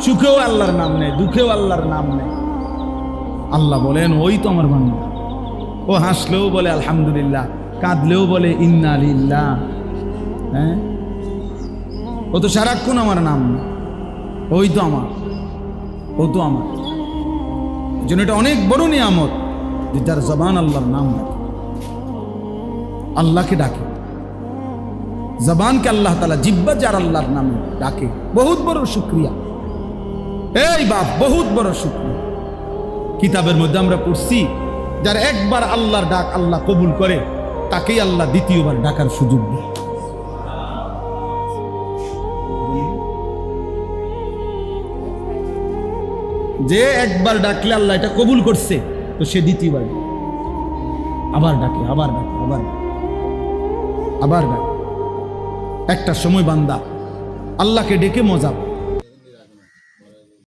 সুখেও আল্লাহর নাম নেয়, দুঃখেও আল্লাহর নাম নেয়। আল্লাহ বলেন ওই তো আমার বান্দা। ও হাসলেও বলে আলহামদুলিল্লাহ, কাঁদলেও বলে ইন্না লিল্লাহ। হ্যাঁ, ও তো সারাক্ষণ আমার নাম নেয়। ওই তো আমার, ও তো আমার জন্য এটা অনেক বড় নিয়ামত যে যার জবান আল্লাহর নাম ডাকে, আল্লাহকে ডাকে। জবানকে আল্লাহ তাআলা, জিহ্বা যার আল্লাহর নামে ডাকে, বহুত বড় শুকরিয়া। এই বাপ, বহুত বড় শুকরিয়া। কিতাবের মধ্যে আমরা পড়ছি, যার একবার আল্লাহর ডাক আল্লাহ কবুল করে, তাকেই আল্লাহ দ্বিতীয়বার ডাকার সুযোগ দেয়। যে একবার ডাকলে আল্লাহ এটা কবুল করছে, তো সে দ্বিতীয়বার আবার ডাকে, আবার ডাকে, আবার আবার ডাকে। একটা সময় বান্দা আল্লাহকে ডেকে মজা